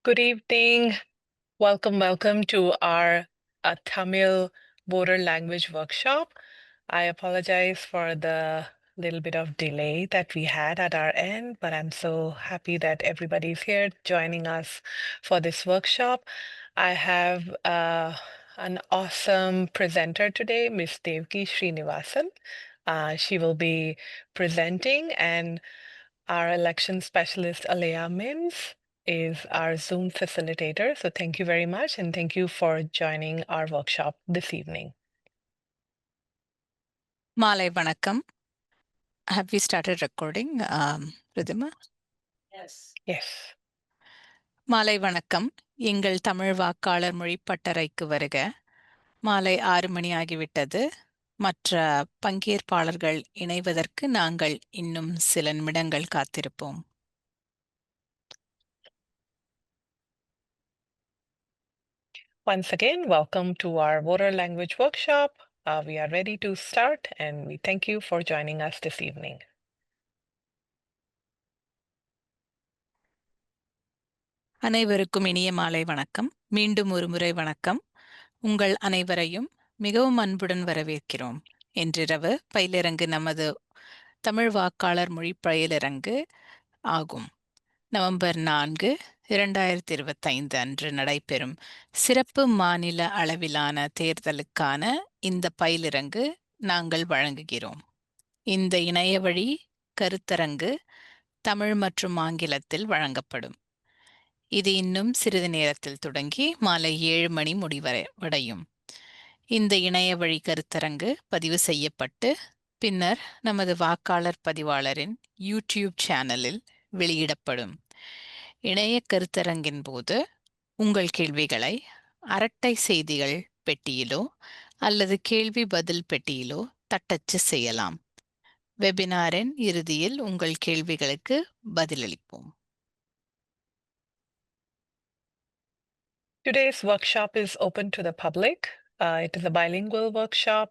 Good evening. Welcome to our Tamil border language workshop. I apologize for the little bit of delay that we had at our end, but I'm so happy that everybody's here joining us for this workshop. I have an awesome presenter today, Miss Devki Srinivasan. She will be presenting, and our election specialist, Alea Mims, is our Zoom facilitator. So thank you very much, and thank you for joining our workshop this evening. Malay Vanakkam. Have we started recording, Ridhima? Yes. மாலை வணக்கம். எங்கள் தமிழ் வாக்காளர் மொழி பட்டறைக்கு வருக. மாலை 6 மணி ஆகிவிட்டது. மற்ற பங்கேற்பாளர்கள் இணைவதற்கு நாங்கள் இன்னும் சில நிமிடங்கள் காத்திருப்போம். Once again, welcome to our voter language workshop. We are ready to start, and we thank you for joining us this evening. அனைவருக்கும் இனிய மாலை வணக்கம். மீண்டும் ஒரு முறை வணக்கம். உங்கள் அனைவரையும் மிகவும் அன்புடன் வரவேற்கிறோம். இன்றிரவு பயிலிரங்கு நமது தமிழ் வாக்காளர் மொழி பயிலிரங்கு ஆகும். நவம்பர் 4, 2025 அன்று நடைபெறும் சிறப்பு மாநில அளவிலான தேர்தலுக்கான இந்த பயிலிரங்கு நாங்கள் வழங்குகிறோம். இந்த இணையவழி கருத்தரங்கு தமிழ் மற்றும் ஆங்கிலத்தில் வழங்கப்படும். இது இன்னும் சிறிது நேரத்தில் தொடங்கி மாலை 7 மணி முடிவடையும். இந்த இணையவழி கருத்தரங்கு பதிவு செய்யப்பட்டு பின்னர் நமது வாக்காளர் பதிவாளரின் யூடியூப் சேனலில் வெளியிடப்படும். இணைய கருத்தரங்கின் போது உங்கள் கேள்விகளை அரட்டை செய்திகள் பெட்டியிலோ அல்லது கேள்வி பதில் பெட்டியிலோ தட்டச்சு செய்யலாம். வெபினாரின் இறுதியில் உங்கள் கேள்விகளுக்கு பதிலளிப்போம். Today's workshop is open to the public. It is a bilingual workshop.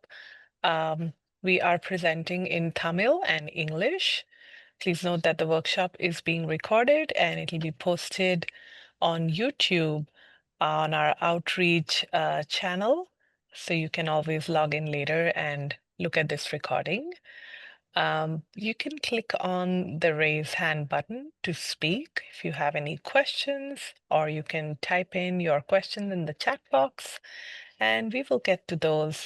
We are presenting in Tamil and English. Please note that the workshop is being recorded and it will be posted on YouTube on our outreach channel. So you can always log in later and look at this recording. You can click on the raise hand button to speak if you have any questions, or you can type in your questions in the chat box, and we will get to those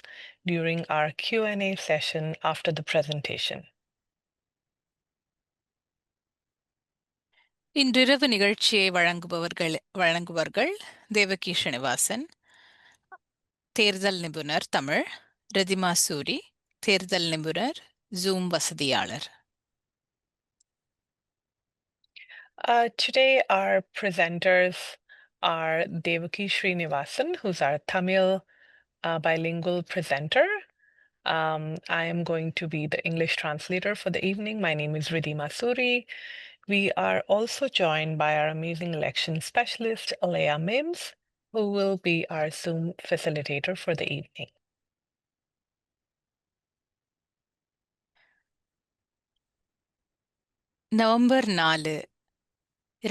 during our Q&A session after the presentation. இன்றிரவு நிகழ்ச்சியை வழங்குவர்கள் தேவகி ஸ்ரீனிவாசன், தேர்தல் நிபுணர் தமிழ், ரிதிமா சூரி, தேர்தல் நிபுணர் zoom வசதியாளர். Today our presenters are Devaki Srinivasan, who's our Tamil bilingual presenter. I am going to be the English translator for the evening. My name is Ridhima Suri. We are also joined by our amazing election specialist, Alea Mims, who will be our Zoom facilitator for the evening. November 4,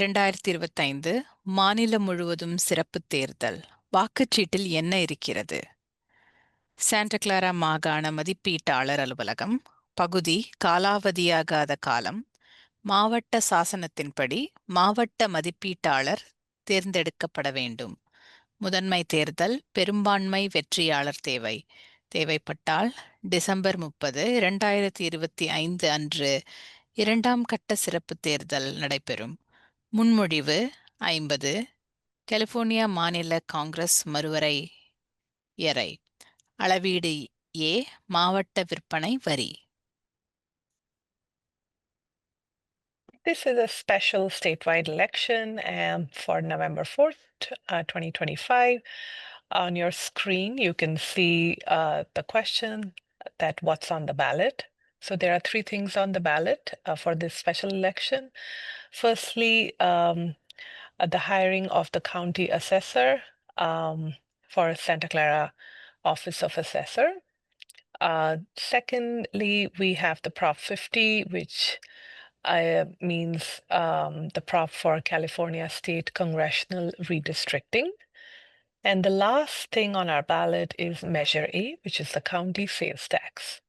2025 மாநிலம் முழுவதும் சிறப்பு தேர்தல். வாக்குச்சீட்டில் என்ன இருக்கிறது? Santa Clara மாகாண மதிப்பீட்டாளர் அலுவலகம். பகுதி காலாவதியாகாத காலம். மாவட்ட சாசனத்தின்படி மாவட்ட மதிப்பீட்டாளர் தேர்ந்தெடுக்கப்பட வேண்டும். முதன்மை தேர்தல் பெரும்பான்மை வெற்றியாளர் தேவை. தேவைப்பட்டால் டிசம்பர் 30, 2025 அன்று 2ஆம் கட்ட சிறப்பு தேர்தல் நடைபெறும். முன்மொழிவு 50. கலிபோர்னியா மாநில காங்கிரஸ் மறுவரையறை. அளவீடு ஏ மாவட்ட விற்பனை வரி. This is a special statewide election for November 4th, 2025. On your screen, you can see the question that what's on the ballot. So there are 3 things on the ballot for this special election. Firstly, the hiring of the county assessor for Santa Clara Office of Assessor. Secondly, we have the Prop 50, which means the prop for California State Congressional Redistricting. And the last thing on our ballot is Measure A, which is the county sales tax.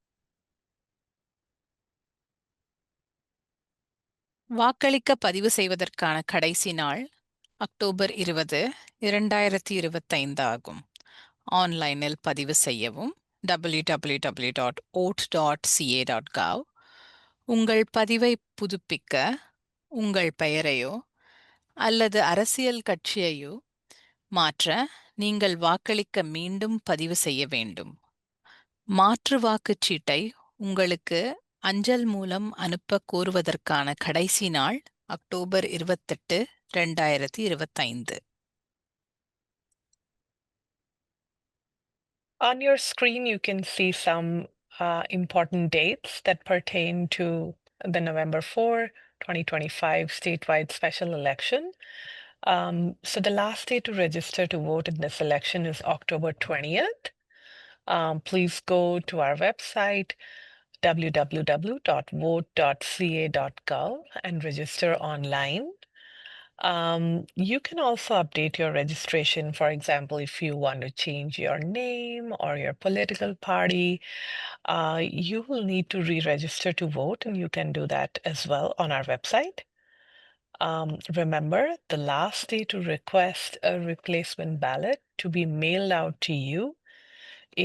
வாக்களிக்க பதிவு செய்வதற்கான கடைசி நாள் October 20, 2025 ஆகும். ஆன்லைனில் பதிவு செய்யவும் www.oat.ca.gov. உங்கள் பதிவை புதுப்பிக்க உங்கள் பெயரையோ அல்லது அரசியல் கட்சியையோ மாற்ற நீங்கள் வாக்களிக்க மீண்டும் பதிவு செய்ய வேண்டும். மாற்று வாக்குச்சீட்டை உங்களுக்கு அஞ்சல் மூலம் அனுப்ப கோருவதற்கான கடைசி நாள் October 28, 2025. On your screen, you can see some important dates that pertain to the November 4, 2025 statewide special election. So the last day to register to vote in this election is October 20th. Please go to our website, www.vote.ca.gov, and register online. You can also update your registration. For example, if you want to change your name or your political party, you will need to re-register to vote, and you can do that as well on our website. Remember, the last day to request a replacement ballot to be mailed out to you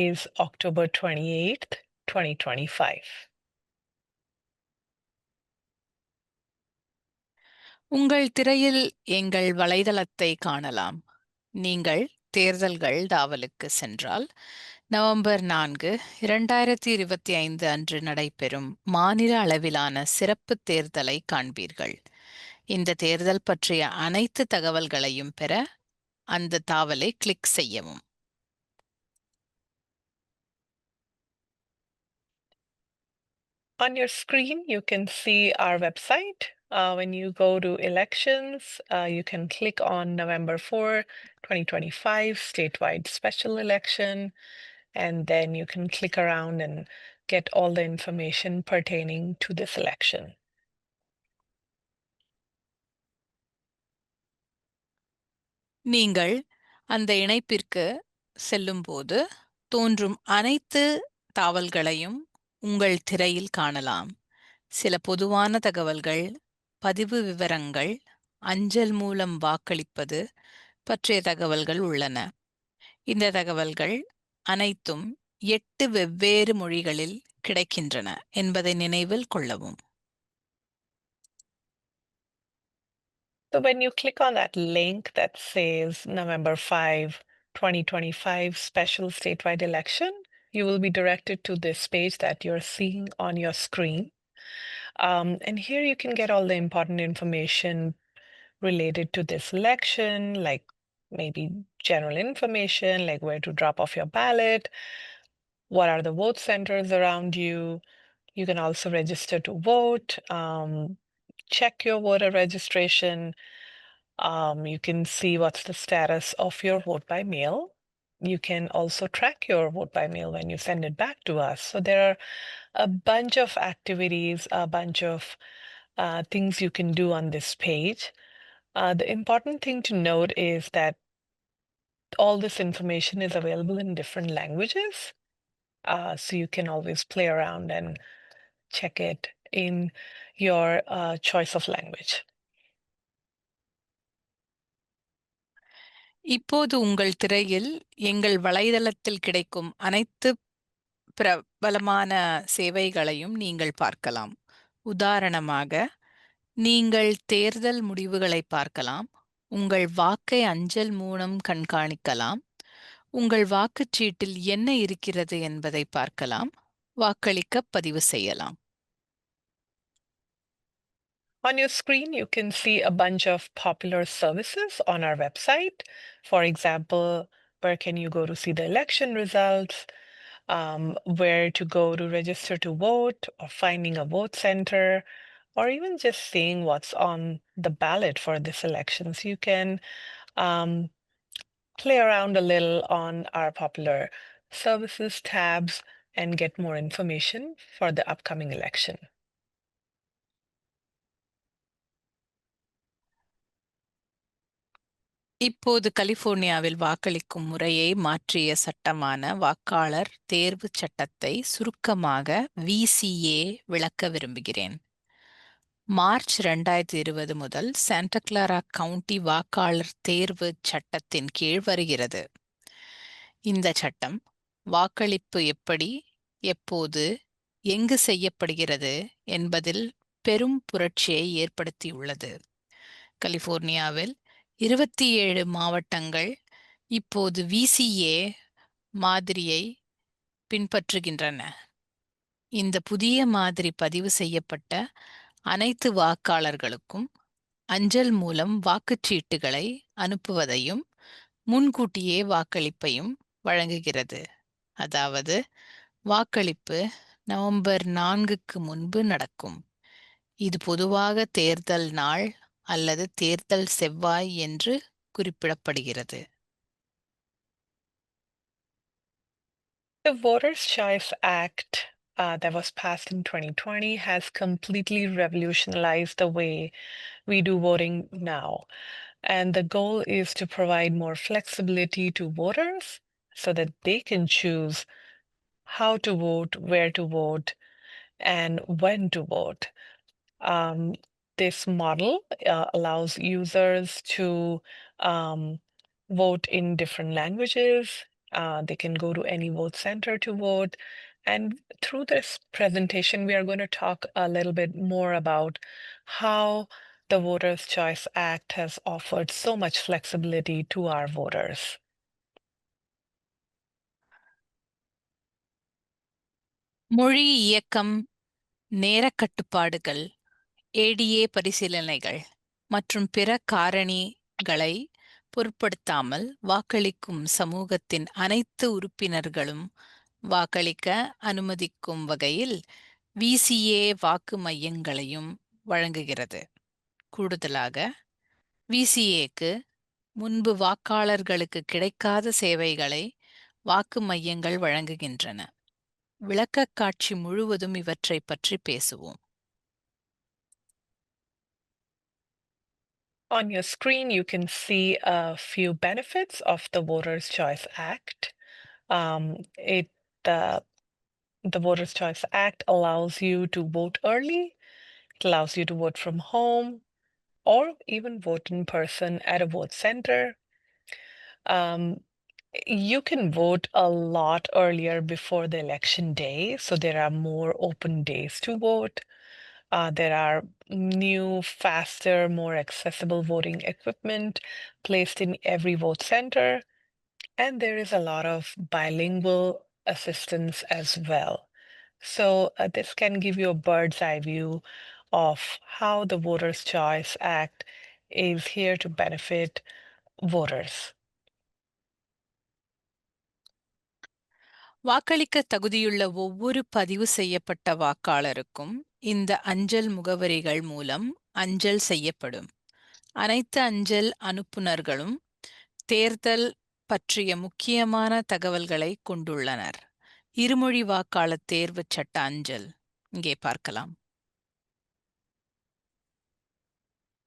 is October 28th, 2025. உங்கள் திரையில் எங்கள் வலைதளத்தை காணலாம். நீங்கள் தேர்தல்கள் தாவலுக்கு சென்றால் November 4, 2025 அன்று நடைபெறும் மாநில அளவிலான சிறப்பு தேர்தலை காண்பீர்கள். இந்த தேர்தல் பற்றிய அனைத்து தகவல்களையும் பெற அந்த தாவலை கிளிக் செய்யவும். On your screen, you can see our website. When you go to elections, you can click on November 4, 2025 statewide special election, and then you can click around and get all the information pertaining to this election. நீங்கள் அந்த இணைப்பிற்கு செல்லும்போது தோன்றும் அனைத்து தாவல்களையும் உங்கள் திரையில் காணலாம். சில பொதுவான தகவல்கள், பதிவு விவரங்கள், அஞ்சல் மூலம் வாக்களிப்பது பற்றிய தகவல்கள் உள்ளன. இந்த தகவல்கள் அனைத்தும் 8 வெவ்வேறு மொழிகளில் கிடைக்கின்றன என்பதை நினைவில் கொள்ளவும். So when you click on that link that says November 5, 2025 special statewide election, you will be directed to this page that you're seeing on your screen. And here you can get all the important information related to this election, like maybe general information, like where to drop off your ballot, what are the vote centers around you. You can also register to vote, check your voter registration. You can see what's the status of your vote by mail. You can also track your vote by mail when you send it back to us. So there are a bunch of activities, a bunch of things you can do on this page. The important thing to note is that all this information is available in different languages. So you can always play around and check it in your choice of language. இப்போது உங்கள் திரையில் எங்கள் வலைதளத்தில் கிடைக்கும் அனைத்து பிரபலமான சேவைகளையும் நீங்கள் பார்க்கலாம். உதாரணமாக, நீங்கள் தேர்தல் முடிவுகளை பார்க்கலாம், உங்கள் வாக்கை அஞ்சல் மூலம் கண்காணிக்கலாம், உங்கள் வாக்குச்சீட்டில் என்ன இருக்கிறது என்பதை பார்க்கலாம், வாக்களிக்க பதிவு செய்யலாம். On your screen, you can see a bunch of popular services on our website. For example, where can you go to see the election results, where to go to register to vote, or finding a vote center, or even just seeing what's on the ballot for this election. So you can play around a little on our popular services tabs and get more information for the upcoming election. இப்போது கலிபோர்னியாவில் வாக்களிக்கும் முறையை மாற்றிய சட்டமான வாக்காளர் தேர்வு சட்டத்தை சுருக்கமாக VCA விளக்க விரும்புகிறேன். மார்ச் 2020 முதல் சாண்டா கிளாரா கவுண்டி வாக்காளர் தேர்வு சட்டத்தின் கீழ் வருகிறது. இந்த சட்டம் வாக்களிப்பு எப்படி, எப்போது, எங்கு செய்யப்படுகிறது என்பதில் பெரும் புரட்சியை ஏற்படுத்தியுள்ளது. கலிபோர்னியாவில் 27 மாவட்டங்கள் இப்போது VCA மாதிரியை பின்பற்றுகின்றன. இந்த புதிய மாதிரி பதிவு செய்யப்பட்ட அனைத்து வாக்காளர்களுக்கும் அஞ்சல் மூலம் வாக்குச்சீட்டுகளை அனுப்புவதையும் முன்கூட்டியே வாக்களிப்பையும் வழங்குகிறது. அதாவது வாக்களிப்பு நவம்பர் 4க்கு முன்பு நடக்கும். இது பொதுவாக தேர்தல் நாள் அல்லது தேர்தல் செவ்வாய் என்று குறிப்பிடப்படுகிறது. The Voters' Choice Act that was passed in 2020 has completely revolutionized the way we do voting now. And the goal is to provide more flexibility to voters so that they can choose how to vote, where to vote, and when to vote. Um, this model allows users to um, vote in different languages. They can go to any vote center to vote. And through this presentation, we are going to talk a little bit more about how the Voters' Choice Act has offered so much flexibility to our voters. மொழி இயக்கம், நேரக் கட்டுப்பாடுகள், ADA பரிசீலனைகள் மற்றும் பிற காரணிகளை பொருட்படுத்தாமல் வாக்களிக்கும் சமூகத்தின் அனைத்து உறுப்பினர்களும் வாக்களிக்க அனுமதிக்கும் வகையில் VCA வாக்கு மையங்களையும் வழங்குகிறது. கூடுதலாக VCAக்கு முன்பு வாக்காளர்களுக்கு கிடைக்காத சேவைகளை வாக்கு மையங்கள் வழங்குகின்றன. விளக்கக்காட்சி முழுவதும் இவற்றை பற்றி பேசுவோம். On your screen, you can see a few benefits of the Voters' Choice Act. The Voters' Choice Act allows you to vote early. It allows you to vote from home or even vote in person at a vote center. Um, you can vote a lot earlier before the election day, so there are more open days to vote. There are new, faster, more accessible voting equipment placed in every vote center, and there is a lot of bilingual assistance as well. So this can give you a bird's eye view of how the Voters' Choice Act is here to benefit voters. வாக்களிக்க தகுதியுள்ள ஒவ்வொரு பதிவு செய்யப்பட்ட வாக்காளருக்கும் இந்த அஞ்சல் முகவரிகள் மூலம் அஞ்சல் செய்யப்படும். அனைத்து அஞ்சல் அனுப்புநர்களும் தேர்தல் பற்றிய முக்கியமான தகவல்களை கொண்டுள்ளனர். இருமொழி வாக்காளர் தேர்வு சட்ட அஞ்சல் இங்கே பார்க்கலாம்.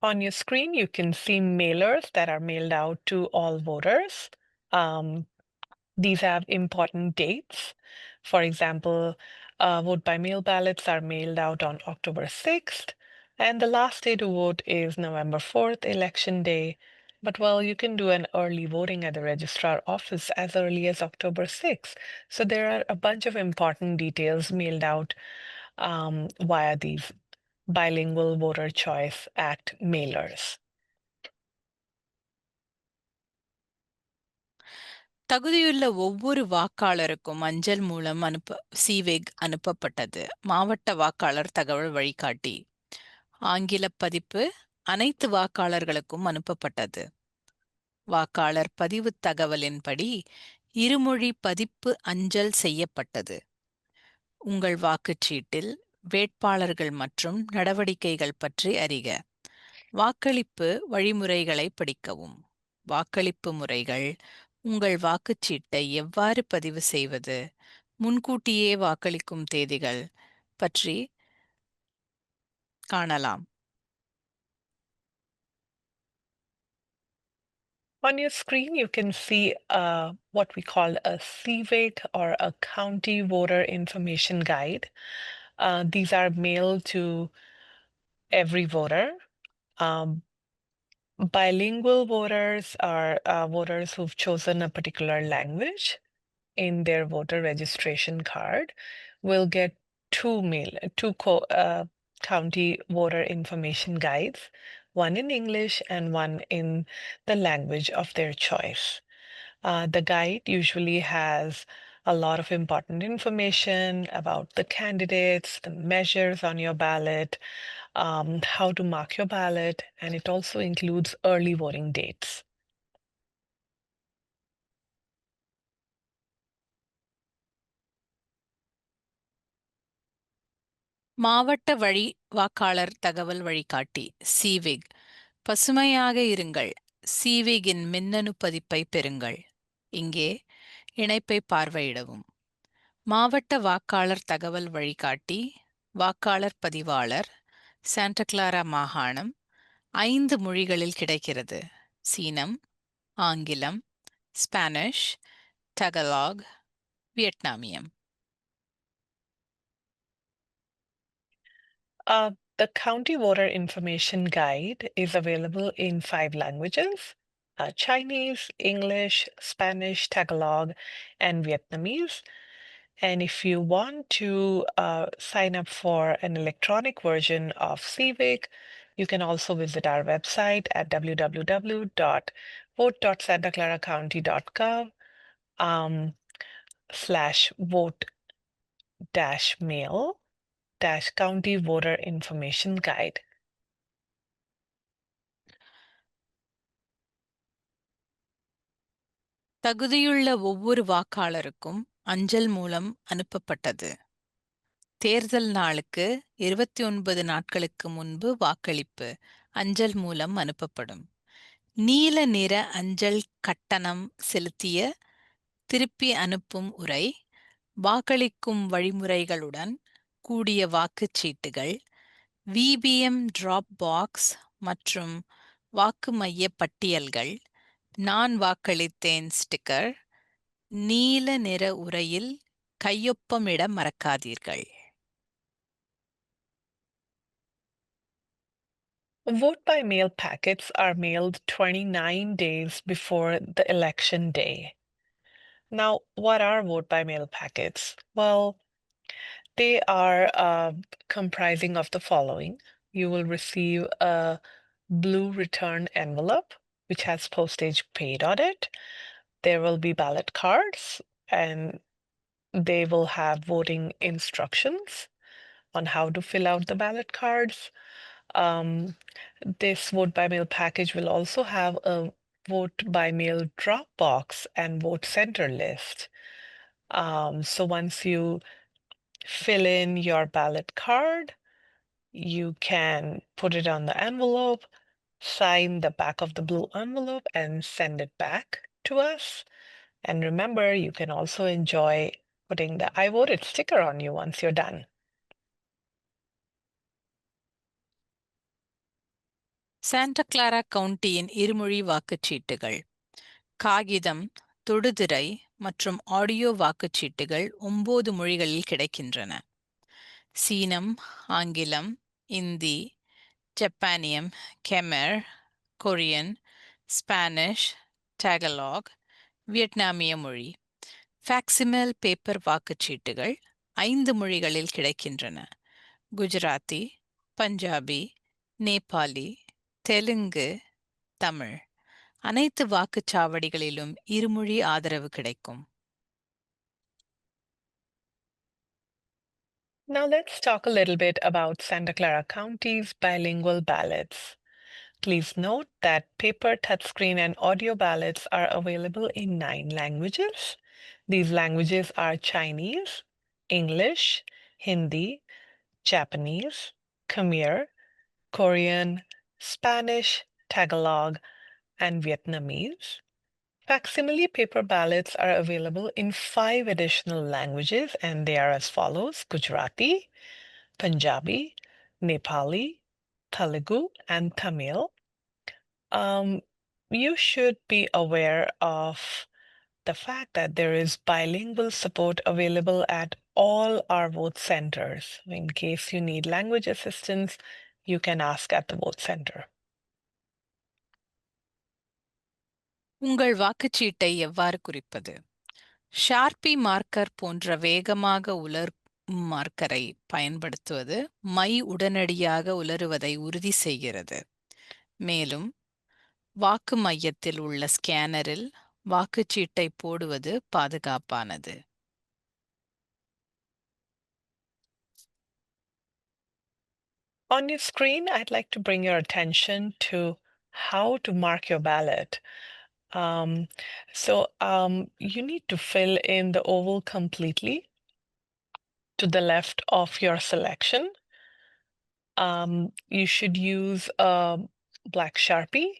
On your screen, you can see mailers that are mailed out to all voters. These have important dates. For example, vote by mail ballots are mailed out on October 6th, and the last day to vote is November 4th, election day. But well, you can do an early voting at the registrar office as early as October 6th. So there are a bunch of important details mailed out via these bilingual Voter Choice Act mailers. தகுதியுள்ள ஒவ்வொரு வாக்காளருக்கும் அஞ்சல் மூலம் CVEG அனுப்பப்பட்டது. மாவட்ட வாக்காளர் தகவல் வழிகாட்டி ஆங்கில பதிப்பு அனைத்து வாக்காளர்களுக்கும் அனுப்பப்பட்டது. வாக்காளர் பதிவு தகவலின்படி இருமொழி பதிப்பு அஞ்சல் செய்யப்பட்டது. உங்கள் வாக்குச்சீட்டில் வேட்பாளர்கள் மற்றும் நடவடிக்கைகள் பற்றி அறிக. வாக்களிப்பு வழிமுறைகளை படிக்கவும். வாக்களிப்பு முறைகள், உங்கள் வாக்குச்சீட்டை எவ்வாறு பதிவு செய்வது, முன்கூட்டியே வாக்களிக்கும் தேதிகள் பற்றி காணலாம். On your screen, you can see what we call a CVIG or a County Voter Information Guide. These are mailed to every voter. Um, Bilingual voters are voters who've chosen a particular language in their voter registration card will get two county voter information guides, one in English and one in the language of their choice. The guide usually has a lot of important information about the candidates, the measures on your ballot, how to mark your ballot, and it also includes early voting dates. மாவட்ட வழி வாக்காளர் தகவல் வழிகாட்டி civic. பசுமையாக இருங்கள். சிவிகின் மின்னணு பதிப்பை பெறுங்கள். இங்கே இணைப்பை பார்வையிடவும். மாவட்ட வாக்காளர் தகவல் வழிகாட்டி வாக்காளர் பதிவாளர் சாண்டா கிளாரா மாகாணம் 5 மொழிகளில் கிடைக்கிறது. சீனம், ஆங்கிலம், Spanish, டகலாக், வியட்நாமியம். The County Voter Information Guide is available in 5 languages, Chinese, English, Spanish, Tagalog, and Vietnamese. And if you want to sign up for an electronic version of CVIC, you can also visit our website at www.vote.santaclaracounty.gov /vote-mail-county voter information guide. தகுதியுள்ள ஒவ்வொரு வாக்காளருக்கும் அஞ்சல் மூலம் அனுப்பப்பட்டது. தேர்தல் நாளுக்கு 29 நாட்களுக்கு முன்பு வாக்களிப்பு அஞ்சல் மூலம் அனுப்பப்படும். நீல நிற அஞ்சல் கட்டணம் செலுத்திய திருப்பி அனுப்பும் உரை, வாக்களிக்கும் வழிமுறைகளுடன் கூடிய வாக்குச்சீட்டுகள், விபிஎம் டிராப் பாக்ஸ் மற்றும் வாக்கு மைய பட்டியல்கள், நான் வாக்களித்தேன் ஸ்டிக்கர், நீல நிற உரையில் கையொப்பமிட மறக்காதீர்கள். Vote by mail packets are mailed 29 days before the election day. Now, what are vote by mail packets? Well, they are comprising of the following. You will receive a blue return envelope, which has postage paid on it. There will be ballot cards, and they will have voting instructions on how to fill out the ballot cards. This vote by mail package will also have a vote by mail drop box and vote center list. So once you fill in your ballot card, you can put it on the envelope, sign the back of the blue envelope, and send it back to us. And remember, you can also enjoy putting the I voted sticker on you once you're done. Santa Clara கவுண்டியின் இருமொழி வாக்குச்சீட்டுகள். காகிதம், தொடுதிரை மற்றும் audio வாக்குச்சீட்டுகள் 9 மொழிகளில் கிடைக்கின்றன. சீனம், ஆங்கிலம், Hindi, ஜப்பானியம், Khmer, Korean, Spanish, டகலாக், வியட்நாமிய மொழி. ஃபேக்சிமெல் paper வாக்குச்சீட்டுகள் 5 மொழிகளில் கிடைக்கின்றன. குஜராத்தி, பஞ்சாபி, நேபாளி, தெலுங்கு, தமிழ். அனைத்து வாக்குச்சாவடிகளிலும் இருமொழி ஆதரவு கிடைக்கும். Now let's talk a little bit about Santa Clara County's bilingual ballots. Please note that paper, touchscreen, and audio ballots are available in 9 languages. These languages are Chinese, English, Hindi, Japanese, Khmer, Korean, Spanish, Tagalog, and Vietnamese. Facsimile paper ballots are available in 5 additional languages, and they are as follows: Gujarati, Punjabi, Nepali, Telugu, and Tamil. you should be aware of the fact that there is bilingual support available at all our vote centers. In case you need language assistance, you can ask at the vote center. உங்கள் வாக்குச்சீட்டை எவ்வாறு குறிப்பது? Sharpe marker போன்ற வேகமாக உலரும் மார்க்கரை பயன்படுத்துவது my உடனடியாக உலருவதை உறுதி செய்கிறது. மேலும் வாக்கு மையத்தில் உள்ள ஸ்கேனரில் வாக்குச்சீட்டை போடுவது பாதுகாப்பானது. On your screen, I'd like to bring your attention to how to mark your ballot. You need to fill in the oval completely to the left of your selection. You should use a black Sharpie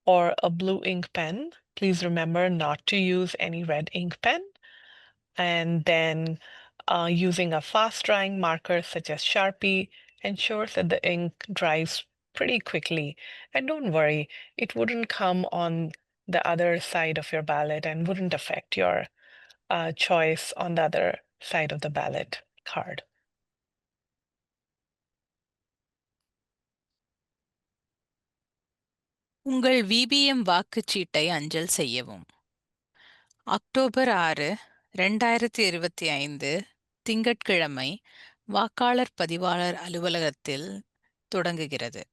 or a blue ink pen. Please remember not to use any red ink pen. And then using a fast drying marker such as Sharpie ensures that the ink dries pretty quickly. And don't worry, it wouldn't come on the other side of your ballot and wouldn't affect your choice on the other side of the ballot card. உங்கள் VBM வாக்குச்சீட்டை அஞ்சல் செய்யவும். October 6, 2025 திங்கட்கிழமை வாக்காளர் பதிவாளர் அலுவலகத்தில் தொடங்குகிறது.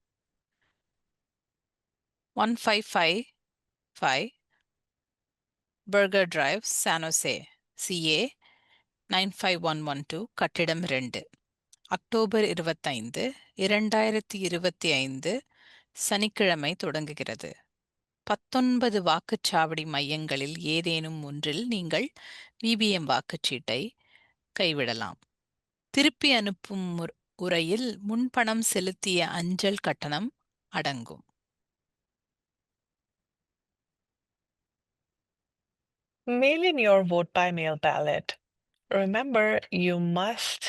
1555 burger drive, San Jose, CA 95112, கட்டிடம் 2. October 25, 2025 சனிக்கிழமை தொடங்குகிறது. 19 வாக்குச்சாவடி மையங்களில் ஏதேனும் ஒன்றில் நீங்கள் விபிஎம் வாக்குச்சீட்டை கைவிடலாம். திருப்பி அனுப்பும் உரையில் முன்பணம் செலுத்திய அஞ்சல் கட்டணம் அடங்கும். Mail in your vote by mail ballot. Remember, you must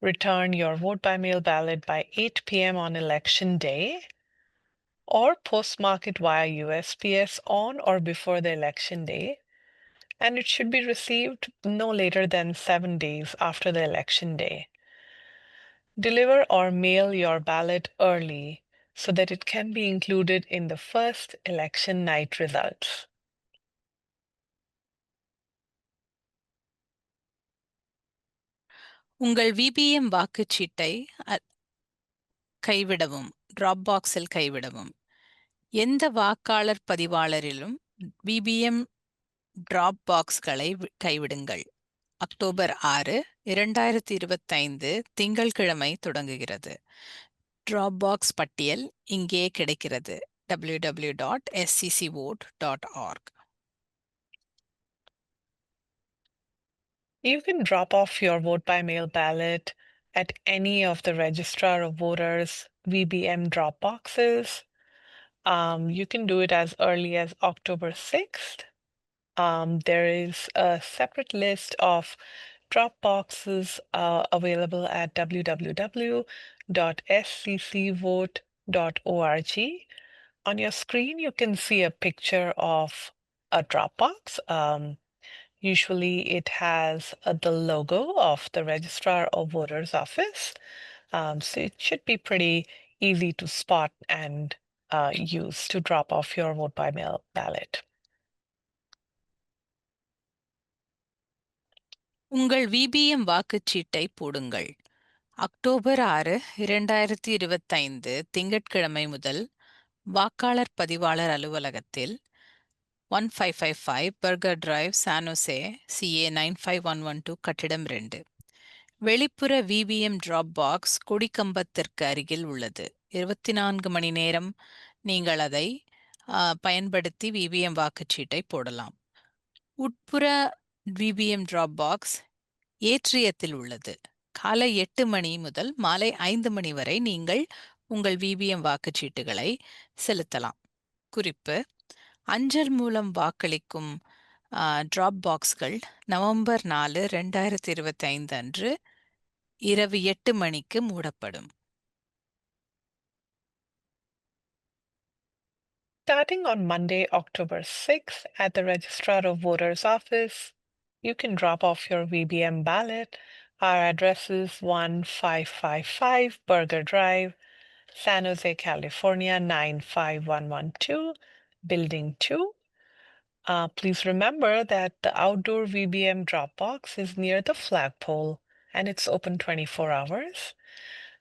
return your vote by mail ballot by 8 p.m. on election day, or postmark it via USPS on or before the election day, and it should be received no later than 7 days after the election day. Deliver or mail your ballot early so that it can be included in the first election night results. உங்கள் VBM வாக்குச்சீட்டை கைவிடவும், drop பாக்ஸில் கைவிடவும். எந்த வாக்காளர் பதிவாளரிலும் VBM drop பாக்ஸ்களை கைவிடுங்கள். October 6, 2025 திங்கட்கிழமை தொடங்குகிறது. Drop box பட்டியல் இங்கே கிடைக்கிறது. www.sccvote.org. You can drop off your vote by mail ballot at any of the Registrar of Voters VBM drop boxes. You can do it as early as October 6th. There is a separate list of drop boxes available at www.sccvote.org. On your screen, you can see a picture of a drop box. Usually it has the logo of the Registrar of Voters Office. So it should be pretty easy to spot and use to drop off your vote by mail ballot. உங்கள் VBM வாக்குச்சீட்டை போடுங்கள். October 6, 2025 திங்கட்கிழமை முதல் வாக்காளர் பதிவாளர் அலுவலகத்தில் 1555 burger drive, San Jose, CA 95112, கட்டிடம் 2. வெளிப்புற VBM drop box கொடிக்கம்பத்திற்கு அருகில் உள்ளது. 24 மணி நேரம் நீங்கள் அதை பயன்படுத்தி விபிஎம் வாக்குச்சீட்டை போடலாம். உட்புற விபிஎம் டிராப் பாக்ஸ் ஏற்றியத்தில் உள்ளது. காலை 8 மணி முதல் மாலை 5 மணி வரை நீங்கள் உங்கள் விபிஎம் வாக்குச்சீட்டுகளை செலுத்தலாம். குறிப்பு: அஞ்சல் மூலம் வாக்களிக்கும் டிராப் பாக்ஸ்கள் நவம்பர் 4, 2025 அன்று இரவு 8 மணிக்கு மூடப்படும். starting on Monday, October 6th, at the Registrar of Voters office, you can drop off your VBM ballot. Our address is 1555 Burger Drive, San Jose, California, 95112, Building 2. Please remember that the outdoor VBM drop box is near the flagpole and it's open 24 hours.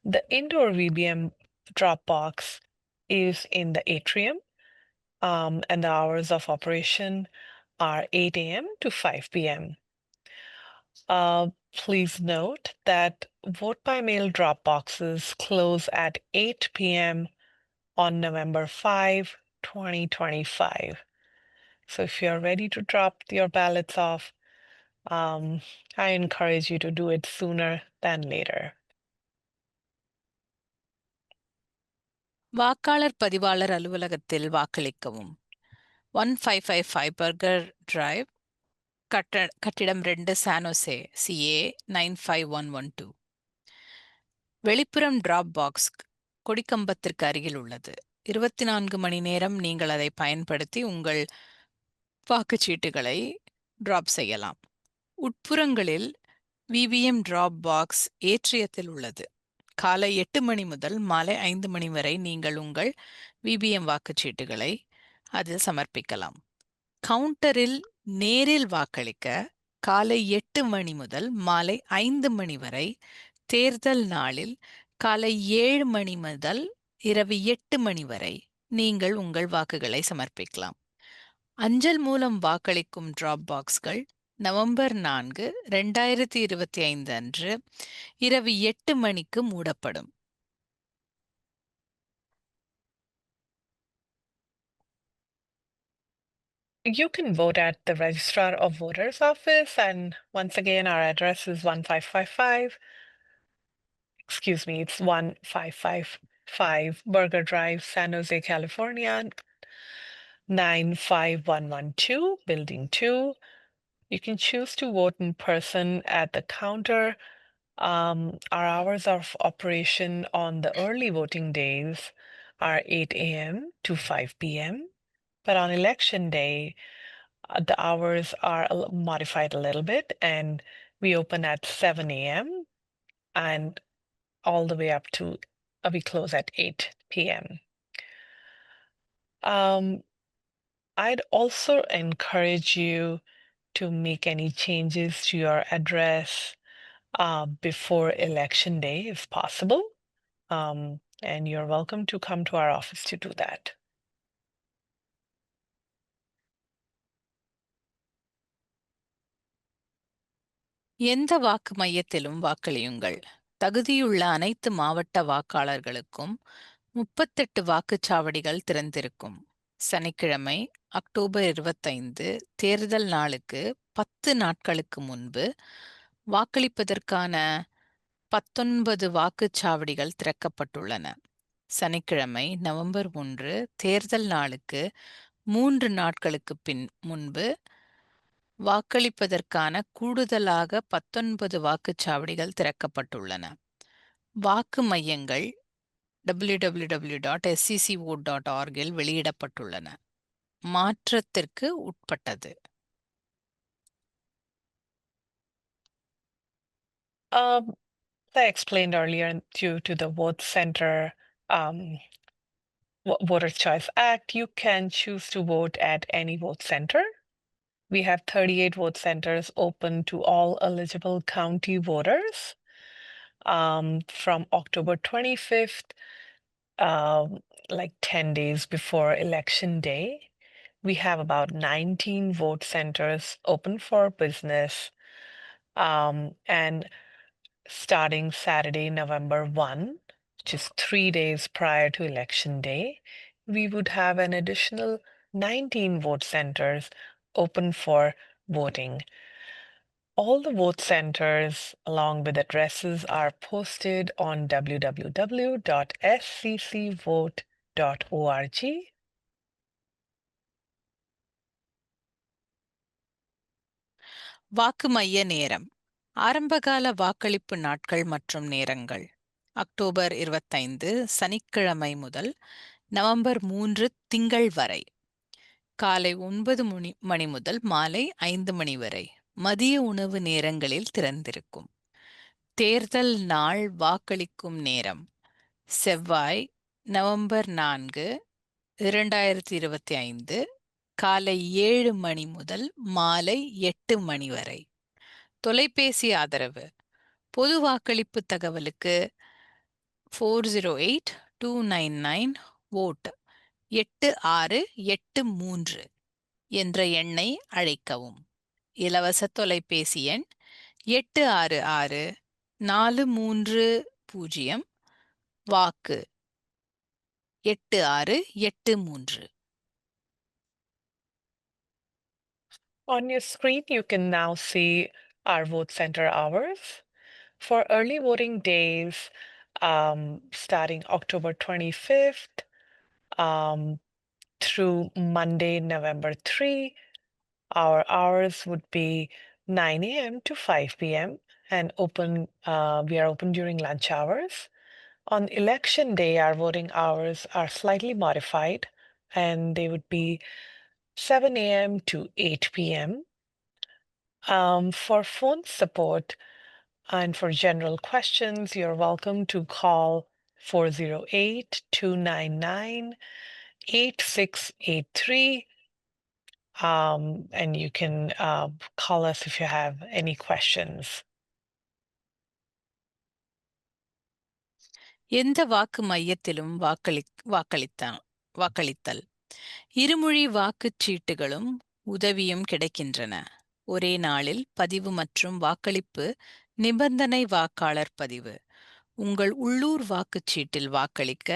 The indoor VBM drop box is in the atrium, and the hours of operation are 8 a.m. to 5 p.m. Please note that vote by mail drop boxes close at 8 p.m. on November 5, 2025. So if you're ready to drop your ballots off, I encourage you to do it sooner than later. வாக்காளர் பதிவாளர் அலுவலகத்தில் வாக்களிக்கவும். 1555 burger drive, கட்டிடம் 2, San Jose, CA 95112. வெளிப்புறம் drop box கொடிக்கம்பத்திற்கு அருகில் உள்ளது. 24 மணி நேரம் நீங்கள் அதை பயன்படுத்தி உங்கள் வாக்குச்சீட்டுகளை டிராப் செய்யலாம். உட்புறங்களில் விபிஎம் டிராப் பாக்ஸ் ஏற்றியத்தில் உள்ளது. காலை 8 மணி முதல் மாலை 5 மணி வரை நீங்கள் உங்கள் விபிஎம் வாக்குச்சீட்டுகளை அதில் சமர்ப்பிக்கலாம். கவுண்டரில் நேரில் வாக்களிக்க காலை 8 மணி முதல் மாலை 5 மணி வரை, தேர்தல் நாளில் காலை 7 மணி முதல் இரவு 8 மணி வரை நீங்கள் உங்கள் வாக்குகளை சமர்ப்பிக்கலாம். அஞ்சல் மூலம் வாக்களிக்கும் டிராப் பாக்ஸ்கள் நவம்பர் 4, 2025 அன்று இரவு 8 மணிக்கு மூடப்படும். You can vote at the Registrar of Voters office, and once again, our address is 1555. Excuse me, it's 1555 Burger Drive, San Jose, California, 95112, Building 2. You can choose to vote in person at the counter. Our hours of operation on the early voting days are 8 a.m. to 5 p.m. But on election day, the hours are modified a little bit, and we open at 7 a.m. and all the way up to we close at 8 p.m. I'd also encourage you to make any changes to your address before election day if possible. And you're welcome to come to our office to do that. எந்த வாக்கு மையத்திலும் வாக்களியுங்கள். தகுதியுள்ள அனைத்து மாவட்ட வாக்காளர்களுக்கும் 38 வாக்குச்சாவடிகள் திறந்திருக்கும். சனிக்கிழமை October 25 தேர்தல் நாளுக்கு 10 நாட்களுக்கு முன்பு வாக்களிப்பதற்கான 19 வாக்குச்சாவடிகள் திறக்கப்பட்டுள்ளன. சனிக்கிழமை நவம்பர் 1 தேர்தல் நாளுக்கு 3 நாட்களுக்கு முன்பு வாக்களிப்பதற்கான கூடுதலாக 19 வாக்குச்சாவடிகள் திறக்கப்பட்டுள்ளன. வாக்கு மையங்கள் www.scvote.org இல் வெளியிடப்பட்டுள்ளன. மாற்றத்திற்கு உட்பட்டது. As I explained earlier, due to the Vote Center Voter Choice Act, you can choose to vote at any vote center. We have 38 vote centers open to all eligible county voters from October 25th, like 10 days before Election Day. We have about 19 vote centers open for business. And starting Saturday, November 1, which is 3 days prior to Election Day, we would have an additional 19 vote centers open for voting. All the vote centers, along with addresses, are posted on www.sccvote.org. வாக்கு மைய நேரம். ஆரம்பகால வாக்களிப்பு நாட்கள் மற்றும் நேரங்கள். October 25 சனிக்கிழமை முதல் நவம்பர் 3 திங்கள் வரை காலை 9 மணி முதல் மாலை 5 மணி வரை மதிய உணவு நேரங்களில் திறந்திருக்கும். தேர்தல் நாள் வாக்களிக்கும் நேரம் செவ்வாய் நவம்பர் 4, 2025 காலை 7 மணி முதல் மாலை 8 மணி வரை. தொலைபேசி ஆதரவு பொது வாக்களிப்பு தகவலுக்கு 408-299 வோட் 8683 என்ற எண்ணை அழைக்கவும். இலவச தொலைபேசி எண் 866-430 வாக்கு 8683. On your screen, you can now see our vote center hours. For early voting days, starting October 25th through Monday, November 3, our hours would be 9 a.m. to 5 p.m. and we are open during lunch hours. On election day, our voting hours are slightly modified and they would be 7 a.m. to 8 p.m. For phone support and for general questions, you're welcome to call 408-299-8683. And you can call us if you have any questions. எந்த வாக்கு மையத்திலும் வாக்களித்தல். இருமொழி வாக்குச்சீட்டுகளும் உதவியும் கிடைக்கின்றன. ஒரே நாளில் பதிவு மற்றும் வாக்களிப்பு நிபந்தனை வாக்காளர் பதிவு. உங்கள் உள்ளூர் வாக்குச்சீட்டில் வாக்களிக்க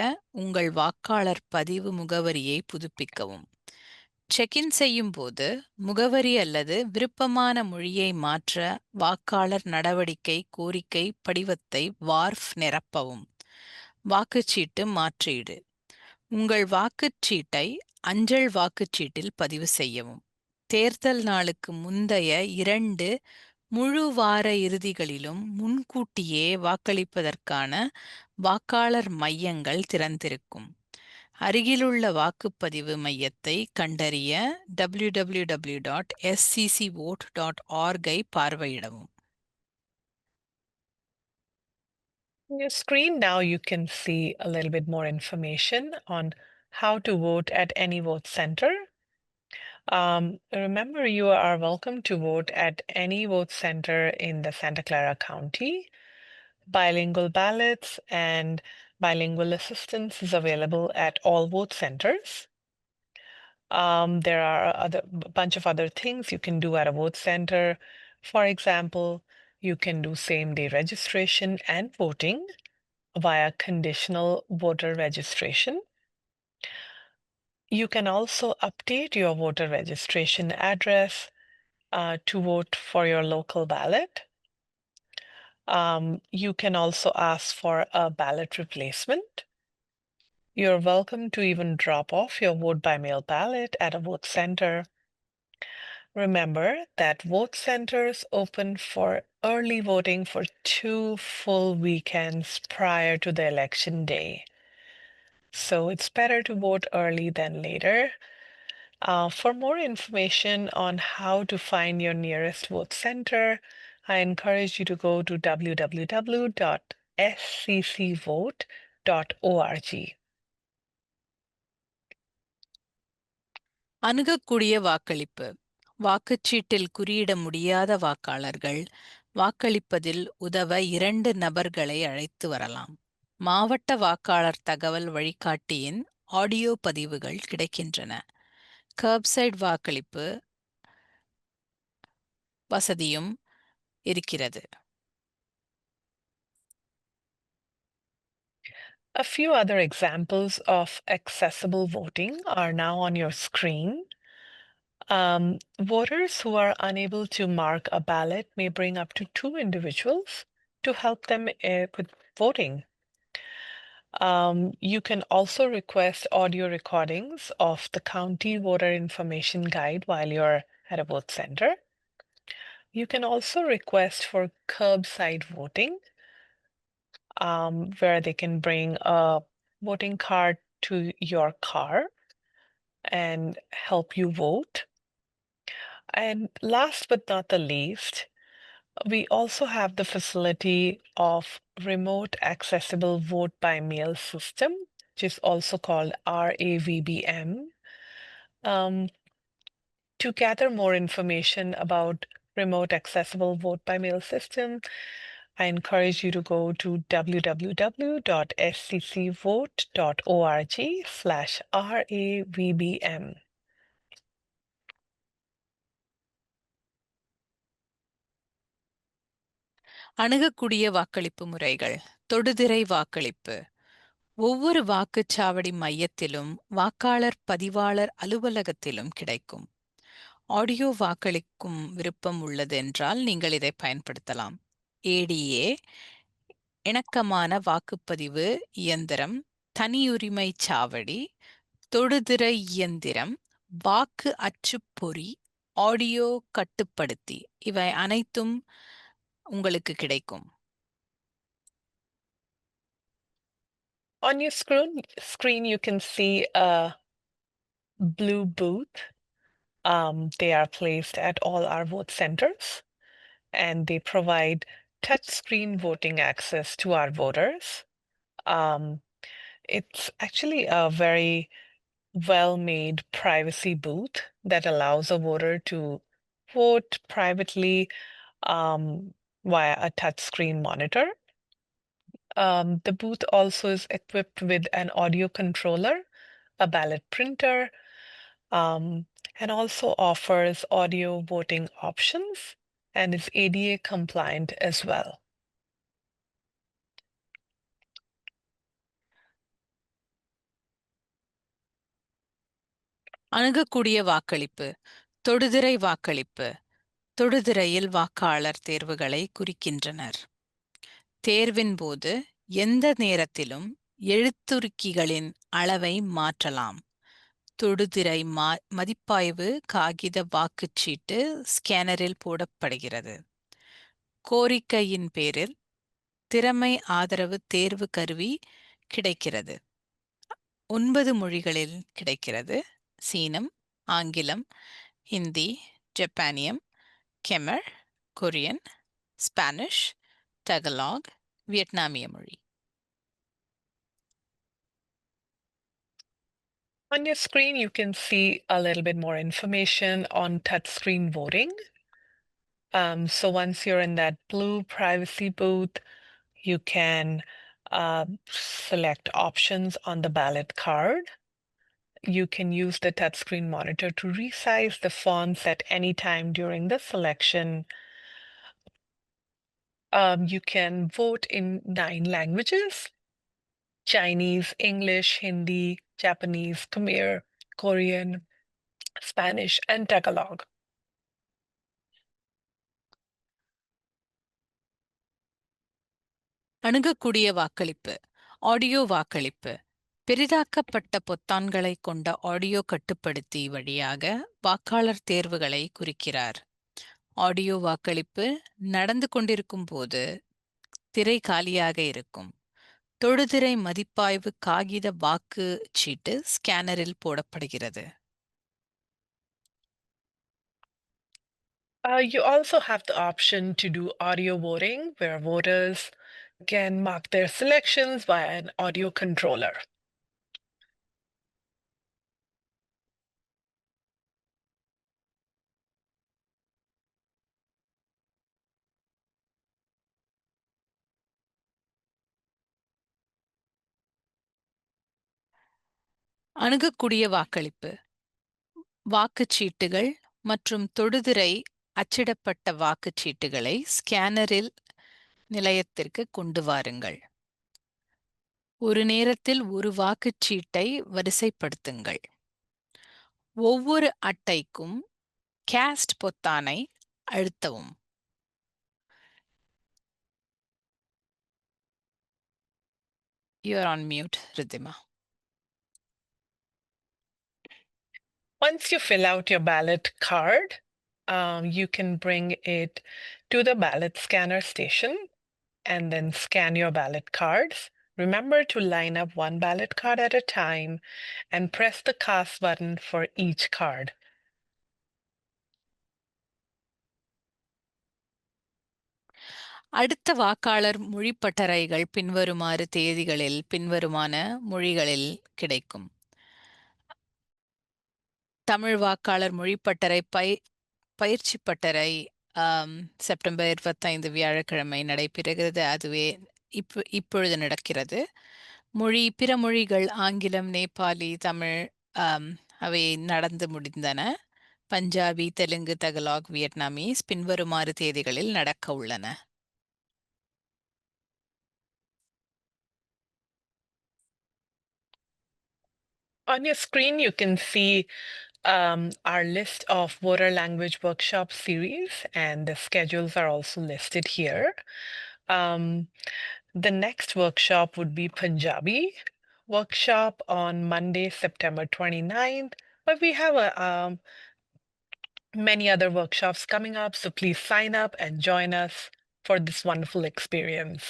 உங்கள் வாக்காளர் பதிவு முகவரியை புதுப்பிக்கவும். செக்இன் செய்யும் போது முகவரி அல்லது விருப்பமான மொழியை மாற்ற வாக்காளர் நடவடிக்கை கோரிக்கை படிவத்தை வார்ஃப் நிரப்பவும். வாக்குச்சீட்டு மாற்றீடு. உங்கள் வாக்குச்சீட்டை அஞ்சல் வாக்குச்சீட்டில் பதிவு செய்யவும். தேர்தல் நாளுக்கு முந்தைய 2 முழு வார இறுதிகளிலும் முன்கூட்டியே வாக்களிப்பதற்கான வாக்காளர் மையங்கள் திறந்திருக்கும். அருகிலுள்ள வாக்குப்பதிவு மையத்தை கண்டறிய www.scvote.org I பார்வையிடவும். On your screen now, you can see a little bit more information on how to vote at any vote center. Remember, you are welcome to vote at any vote center in the Santa Clara County. Bilingual ballots and bilingual assistance is available at all vote centers. There are a bunch of other things you can do at a vote center. For example, you can do same-day registration and voting via conditional voter registration. You can also update your voter registration address to vote for your local ballot. You can also ask for a ballot replacement. You're welcome to even drop off your vote by mail ballot at a vote center. Remember that vote centers open for early voting for 2 full weekends prior to the election day. So it's better to vote early than later. For more information on how to find your nearest vote center, I encourage you to go to www.sccvote.org. அணுகக்கூடிய வாக்களிப்பு. வாக்குச்சீட்டில் குறியிட முடியாத வாக்காளர்கள் வாக்களிப்பதில் உதவ 2 நபர்களை அழைத்து வரலாம். மாவட்ட வாக்காளர் தகவல் வழிகாட்டியின் ஆடியோ பதிவுகள் கிடைக்கின்றன. கர்ப்சைட் வாக்களிப்பு வசதியும் இருக்கிறது. A few other examples of accessible voting are now on your screen. Voters who are unable to mark a ballot may bring up to 2 individuals to help them with voting. You can also request audio recordings of the county voter information guide while you're at a vote center. You can also request for curbside voting, where they can bring a voting card to your car and help you vote. And last but not the least, we also have the facility of remote accessible vote by mail system, which is also called RAVBM. To gather more information about remote accessible vote by mail system, I encourage you to go to www.sccvote.org/RAVBM. அணுகக்கூடிய வாக்களிப்பு முறைகள். தொடுதிரை வாக்களிப்பு. ஒவ்வொரு வாக்குச்சாவடி மையத்திலும் வாக்காளர் பதிவாளர் அலுவலகத்திலும் கிடைக்கும். ஆடியோ வாக்களிக்கும் விருப்பம் உள்ளது என்றால் நீங்கள் இதை பயன்படுத்தலாம். ஏடிஏ இணக்கமான வாக்குப்பதிவு இயந்திரம், தனியுரிமை சாவடி, தொடுதிரை இயந்திரம், வாக்கு அச்சுப்பொறி, ஆடியோ கட்டுப்படுத்தி இவை அனைத்தும் உங்களுக்கு கிடைக்கும். On your screen, you can see a blue booth. They are placed at all our vote centers, and they provide touchscreen voting access to our voters. It's actually a very well-made privacy booth that allows a voter to vote privately via a touchscreen monitor. The booth also is equipped with an audio controller, a ballot printer, and also offers audio voting options and is ADA compliant as well. அணுகக்கூடிய வாக்களிப்பு. தொடுதிரை வாக்களிப்பு. தொடுதிரையில் வாக்காளர் தேர்வுகளை குறிக்கின்றனர். தேர்வின் போது எந்த நேரத்திலும் எழுத்துருக்கிகளின் அளவை மாற்றலாம். தொடுதிரை மதிப்பாய்வு காகித வாக்குச்சீட்டு ஸ்கேனரில் போடப்படுகிறது. கோரிக்கையின் பேரில் திறமை ஆதரவு தேர்வு கருவி கிடைக்கிறது. 9 மொழிகளில் கிடைக்கிறது. சீனம், ஆங்கிலம், ஹிந்தி, ஜப்பானியம், கெமர், கொரியன், ஸ்பானிஷ், டகலாக், வியட்நாமிய மொழி. On your screen, you can see a little bit more information on touchscreen voting. So once you're in that blue privacy booth, you can select options on the ballot card. You can use the touchscreen monitor to resize the fonts at any time during the selection. You can vote in 9 languages: Chinese, English, Hindi, Japanese, Khmer, Korean, Spanish, and Tagalog. அணுகக்கூடிய வாக்களிப்பு. Audio வாக்களிப்பு. பெரிதாக்கப்பட்ட பொத்தான்களை கொண்ட audio கட்டுப்படுத்தி வழியாக வாக்காளர் தேர்வுகளை குறிக்கிறார். Audio வாக்களிப்பு நடந்து கொண்டிருக்கும் போது திரை காலியாக இருக்கும். தொடுதிரை மதிப்பாய்வு காகித வாக்கு சீட்டு ஸ்கேனரில் போடப்படுகிறது. You also have the option to do audio voting, where voters can mark their selections via an audio controller. அணுகக்கூடிய வாக்களிப்பு. வாக்குச்சீட்டுகள் மற்றும் தொடுதிரை அச்சிடப்பட்ட வாக்குச்சீட்டுகளை ஸ்கேனரில் நிலையத்திற்கு கொண்டு வாருங்கள். ஒரு நேரத்தில் ஒரு வாக்குச்சீட்டை வரிசைப்படுத்துங்கள். ஒவ்வொரு அட்டைக்கும் கேஸ்ட் பொத்தானை அழுத்தவும். You are on mute, Ridhima. Once you fill out your ballot card, you can bring it to the ballot scanner station and then scan your ballot cards Remember to line up one ballot card at a time and press the cast button for each card. அடுத்த வாக்காளர் மொழிப்பட்டறைகள் பின்வருமாறு தேதிகளில் பின்வருமான மொழிகளில் கிடைக்கும். தமிழ் வாக்காளர் மொழிப்பட்டறை பயிற்சி பட்டறை September 25 வியாழக்கிழமை நடைபெறுகிறது. அதுவே இப்பொழுது நடக்கிறது. பிற மொழிகள் ஆங்கிலம், நேபாளி, தமிழ் அவை நடந்து முடிந்தன. பஞ்சாபி, தெலுங்கு, தகலாக், வியட்நாமீஸ் பின்வருமாறு தேதிகளில் நடக்க உள்ளன. On your screen, you can see our list of voter language workshop series, and the schedules are also listed here. The next workshop would be Punjabi workshop on Monday, September 29th, but we have many other workshops coming up, so please sign up and join us for this wonderful experience.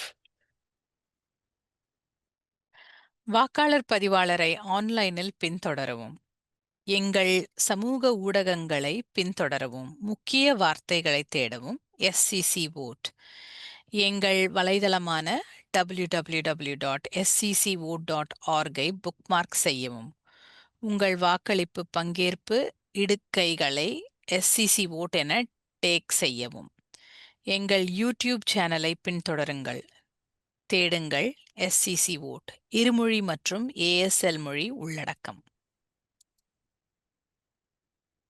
வாக்காளர் பதிவாளரை ஆன்லைனில் பின்தொடரவும். எங்கள் சமூக ஊடகங்களை பின்தொடரவும். முக்கிய வார்த்தைகளை தேடவும். SCC vote. எங்கள் வலைதளமான www.sccvote.org-ஐ bookmark செய்யவும். உங்கள் வாக்களிப்பு பங்கேற்பு இடுகைகளை SCC vote என டேக் செய்யவும். எங்கள் யூடியூப் சேனலை பின்தொடருங்கள். தேடுங்கள் SCC vote. இருமொழி மற்றும் ASL மொழி உள்ளடக்கம்.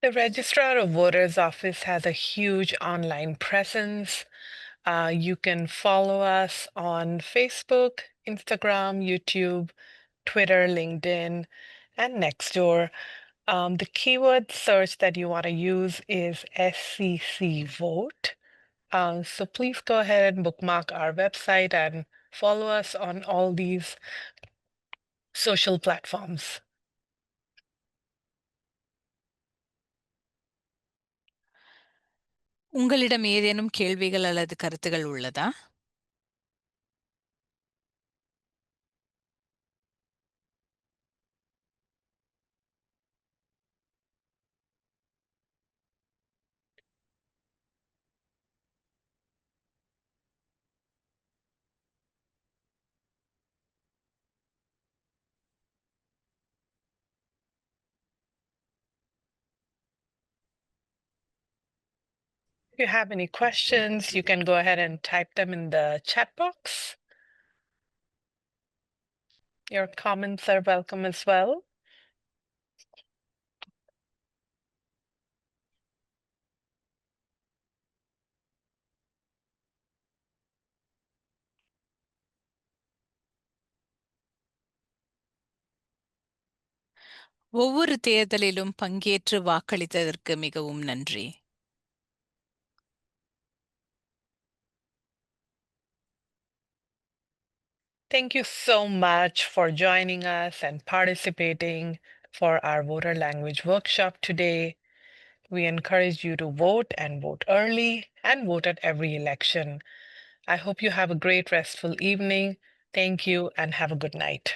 The Registrar of Voters Office has a huge online presence. You can follow us on Facebook, Instagram, YouTube, Twitter, LinkedIn, and Nextdoor. The keyword search that you want to use is SCC Vote. So please go ahead and bookmark our website and follow us on all these social platforms. உங்களிடம் ஏதேனும் கேள்விகள் அல்லது கருத்துகள் உள்ளதா? If you have any questions, you can go ahead and type them in the chat box. Your comments are welcome as well. ஒவ்வொரு தேர்தலிலும் பங்கேற்று வாக்களித்ததற்கு மிகவும் நன்றி. Thank you so much for joining us and participating for our voter language workshop today. We encourage you to vote and vote early and vote at every election. I hope you have a great restful evening. Thank you and have a good night.